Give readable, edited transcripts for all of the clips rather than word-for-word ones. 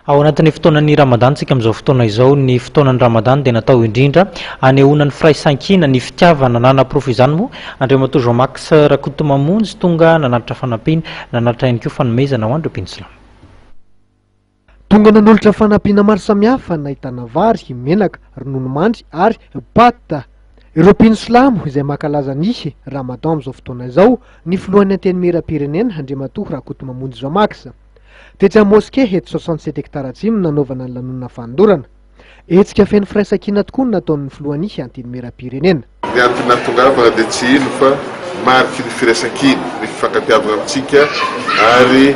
Ao anatin'ny fotoanan'ny Ramadan tsika amin'izao fotoana izao ny fotoanan'ny Ramadan dia natao indrindra anehoana ny firaisan-kina ny fitiavana nanapirofo izany moa Andriamatoa Jean-Max Rakotomamonjy tonga nanatitra fanampiana nanatitra ihany koa fanomezana ho an'ireo mpino Silamo. Tonga nanolotra fanampiana maro samihafa nahitana vary, menaka, ronono mandry ary paty. Ireo mpino Silamo izay mankalaza ny Ramadan amin'izao fotoana izao ny filohan'ny anteny miram-pirenena Andriamatoa Rakotomamonjy Jean-Max. Tetsa moské eto 67 hektara atsimo nanaovana ny lanonana fandorana. Hetsika feno firaisan-kina tokoa ny nataon'ny filohan'ny anteny miram-pirenena. Ny antony nahatongavana dia tsy ino fa mariky ny firaisan-kina, ny fifankatiavana amintsika ary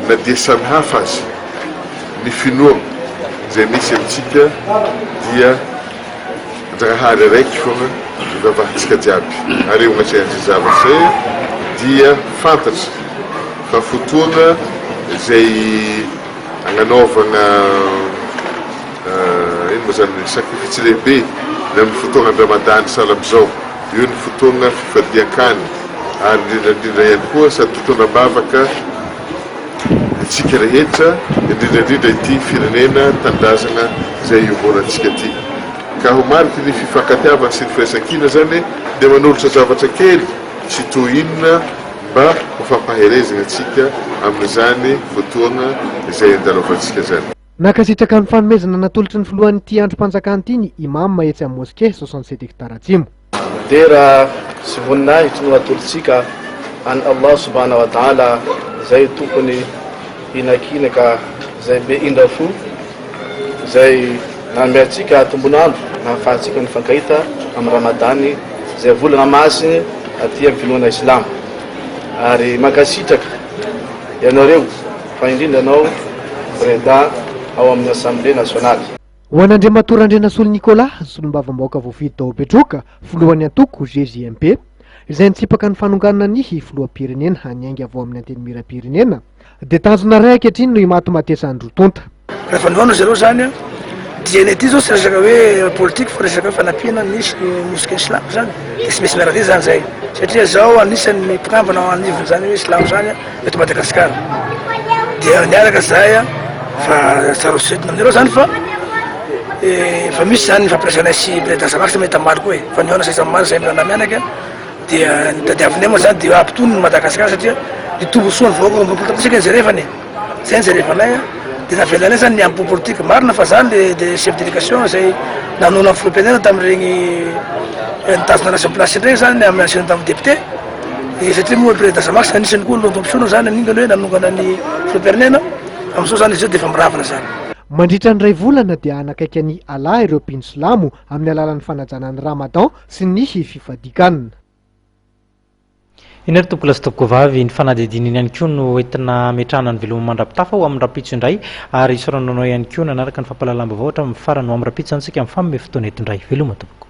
na dia samihafa azy ny finoana izay misy amintsika dia Ndrahary araiky foana ivavahantsika jiaby ary anatrehany zavatra dia fantatra fa fotoana izay agnanaovana ino moa zany sakrifisy lehibe ny amin'ny fotoana Ramadan sahala amin'izao io ny fotoana fifadian-kany ary indrindra ihany koa sady fotoana bavaka itsika rehetra indrindra ity firenena tandrazana izay iovorantsika ity. Ka ho mariky ny fifankatiavana sy ny firaisan-kina zany dia manolotra zavatra kely sy toy inona mba ho fampaherezana atsika amin'izany fotoana izay andalovantsika zany. Nakasitraka ny fanomezana natolotry ny filohan'ny ity androm-panjakana ity ny imam mahetsy amin'ny moské 67 hektara atsimo. Dia raha sy voninahitra no atolotsika any Allah subhanahu wa ta'ala izay tokony hinakina ka izay be indra fo izay nameatsika tombonandro nahafahantsika ny fankahita amin'ny Ramadany izay volana masiny aty amin'ny finoana Islamo ary mankasitraka ianareo fa indrindra anao président ao amin'ny Assemblée nationale. Ho an'Andriamatoa Randrenasolo Nicolas solombavam-bahoaka voafidy Dao Petroka filohan'ny antoko GJMP izay nitsipaka ny fanonganana ny filoham-pirenena haniainga avao amin'ny anteny miram-pirenena dia tanjona ray ankehitriny no himaty-matesa androtonta. Rehefa nihoana zareo zany dia ny ity zao tsy resaka hoe politika fa resaka hoe fanampiana nisy mosquée Silamo zany dia tsy misy miaraty zany zay satria zao anisan'ny mpikambana ao anivony zany hoe Silamo zany eto Madagasikara dia niaraka zay fa tsara soetina aminareo zany fa misy zany fampiasana sy président Jean-Max mety maro koa fa nihoana say samary zay milana mianaka dia nitadiavinay moa zany dia ampitony Madagasikara satria nitombo soa ny vahoaka ampolitika zay rehefany zay zay rehefanay dia navelanay zany ny ampo politika marina fa zany le chef délégation zay nanona ny filoham-pirenena tamin'ireny nitazona nation place indreny zany amin'ny ancienne tamin'ny député satria moa président Jean-Max anisany koa lotompisoana zany ningany hoe nanongana ny filoham-pirenena amin'izao zany izy io dia efa miravina zany. Mandritra ny ray volana dia anakaiky ny ala ireo mpino Silamo amin'ny alalan'ny fanajana ny Ramadan sy ny fifadikanana. Inery tompoko lasitoko vavy ny fanadidininy ihany koa no entina metrahana ny veloma mandrapitafa ho amin'ny rapitso indray ary isarananao ihany koa nanaraka ny fampalalam-baovao hatramin'ny farany ho amin'ny rapitso antsika amin'ny famomehy fotoana eto indray veloma tompoko.